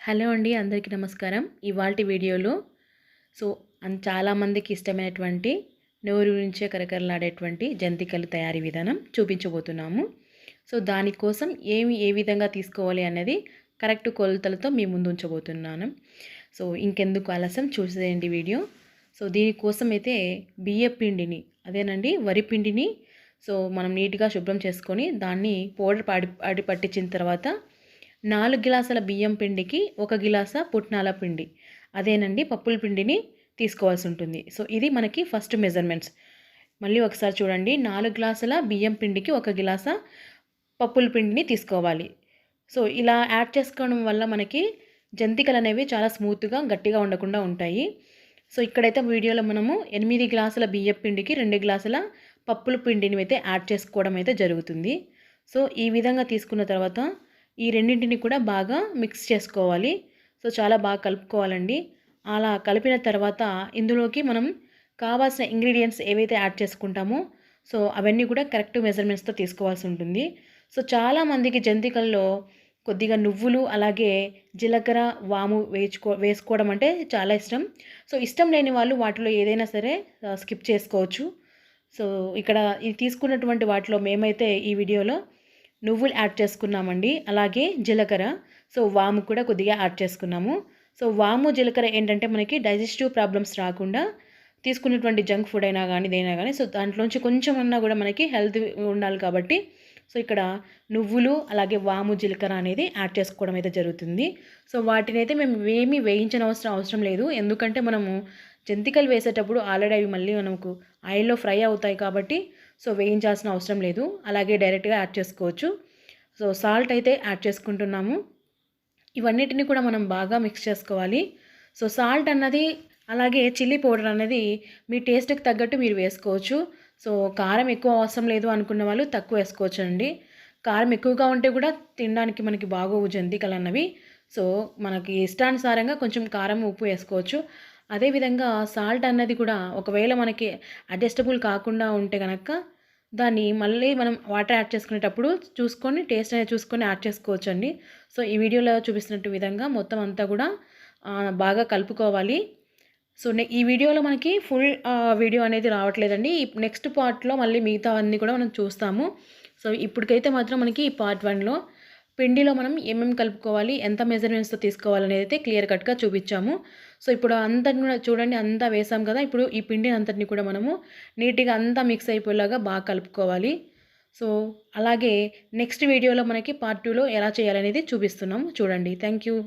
Hello అండి, అందరికీ నమస్కారం. ఇవాల్టి వీడియోలో చాలామందికి ఇష్టమైనటువంటి నోరు నుంచే కరకరలాడేటువంటి జంతికలు తయారీ విధానం చూపించబోతున్నాము. దానికోసం ఏ విధంగా తీసుకోవాలి అన్నది కరెక్ట్ కొలతలతో మీ ముందు ఉంచబోతున్నాను. ఇంకెందుకు ఆలస్యం, చూసేయండి వీడియో. దీనికోసం అయితే బియ్యపు పిండిని, అదేనండి వరి పిండిని మనం నీట్గా శుభ్రం చేసుకొని దాన్ని పౌడర్ పట్టించిన తర్వాత 4 గ్లాసుల బియ్యం పిండికి 1 గ్లాస పుట్నాల పిండి, అదేనండి పప్పుల పిండిని తీసుకోవాల్సి ఉంటుంది. ఇది మనకి ఫస్ట్ మెజర్మెంట్స్. మళ్ళీ ఒకసారి చూడండి, 4 గ్లాసుల బియ్యం పిండికి 1 గ్లాస పప్పుల పిండిని తీసుకోవాలి. ఇలా యాడ్ చేసుకోవడం వల్ల మనకి జంతికలు అనేవి చాలా స్మూత్గా గట్టిగా ఉండకుండా ఉంటాయి. ఇక్కడైతే వీడియోలో మనము 8 గ్లాసుల బియ్యం పిండికి 2 గ్లాసుల పప్పుల పిండిని అయితే యాడ్ చేసుకోవడం అయితే జరుగుతుంది. ఈ విధంగా తీసుకున్న తర్వాత ఈ రెండింటిని కూడా బాగా మిక్స్ చేసుకోవాలి. చాలా బాగా కలుపుకోవాలండి. అలా కలిపిన తర్వాత ఇందులోకి మనం కావాల్సిన ఇంగ్రీడియంట్స్ ఏవైతే యాడ్ చేసుకుంటామో అవన్నీ కూడా కరెక్ట్ మెజర్మెంట్స్తో తీసుకోవాల్సి ఉంటుంది. చాలామందికి జంతికల్లో కొద్దిగా నువ్వులు అలాగే జీలకర్ర వాము వేసుకోవడం అంటే చాలా ఇష్టం. ఇష్టం లేని వాళ్ళు వాటిలో ఏదైనా సరే స్కిప్ చేసుకోవచ్చు. ఇక్కడ ఈ తీసుకున్నటువంటి వాటిలో మేమైతే ఈ వీడియోలో నువ్వులు యాడ్ చేసుకున్నామండి, అలాగే జీలకర్ర, వాము కూడా కొద్దిగా యాడ్ చేసుకున్నాము. వాము జీలకర్ర ఏంటంటే మనకి డైజెస్టివ్ ప్రాబ్లమ్స్ రాకుండా, తీసుకున్నటువంటి జంక్ ఫుడ్ అయినా కానీ ఇదైనా కానీ దాంట్లోంచి కొంచెం అన్నా కూడా మనకి హెల్త్ ఉండాలి కాబట్టి ఇక్కడ నువ్వులు అలాగే వాము జీలకర్ర అనేది యాడ్ చేసుకోవడం అయితే జరుగుతుంది. వాటిని అయితే మేము ఏమీ అవసరం లేదు, ఎందుకంటే మనము జంతికలు వేసేటప్పుడు ఆల్రెడీ అవి మళ్ళీ మనకు ఆయిల్లో ఫ్రై అవుతాయి కాబట్టి వేయించాల్సిన అవసరం లేదు, అలాగే డైరెక్ట్గా యాడ్ చేసుకోవచ్చు. సాల్ట్ అయితే యాడ్ చేసుకుంటున్నాము. ఇవన్నిటిని కూడా మనం బాగా మిక్స్ చేసుకోవాలి. సాల్ట్ అన్నది అలాగే చిల్లీ పౌడర్ అనేది మీ టేస్ట్కి తగ్గట్టు మీరు వేసుకోవచ్చు. కారం ఎక్కువ అవసరం లేదు అనుకున్న వాళ్ళు తక్కువ వేసుకోవచ్చు అండి. కారం ఎక్కువగా ఉంటే కూడా తినడానికి మనకి బాగోవు జంతికలు అన్నవి. మనకి ఇష్టానుసారంగా కొంచెం కారం ఉప్పు వేసుకోవచ్చు. అదేవిధంగా సాల్ట్ అన్నది కూడా ఒకవేళ మనకి అడ్జస్టబుల్ కాకుండా ఉంటే కనుక దాన్ని మళ్ళీ మనం వాటర్ యాడ్ చేసుకునేటప్పుడు చూసుకొని టేస్ట్ అనేది చూసుకొని యాడ్ చేసుకోవచ్చు అండి. ఈ వీడియోలో చూపిస్తున్నట్టు విధంగా మొత్తం అంతా కూడా బాగా కలుపుకోవాలి. ఈ వీడియోలో మనకి ఫుల్ వీడియో అనేది రావట్లేదండి. నెక్స్ట్ పార్ట్లో మళ్ళీ మిగతా అన్నీ కూడా మనం చూస్తాము. ఇప్పటికైతే మాత్రం మనకి ఈ పార్ట్ 1లో పిండిలో మనం ఏమేమి కలుపుకోవాలి, ఎంత మెజర్మెంట్స్తో తీసుకోవాలనేది అయితే క్లియర్ కట్గా చూపించాము. ఇప్పుడు అంతని కూడా చూడండి, అంతా వేసాం కదా. ఇప్పుడు ఈ పిండిని అంతటిని కూడా మనము నీట్గా అంతా మిక్స్ అయిపోయేలాగా బాగా కలుపుకోవాలి. అలాగే నెక్స్ట్ వీడియోలో మనకి పార్ట్ 2లో ఎలా చేయాలనేది చూపిస్తున్నాము, చూడండి. Thank you.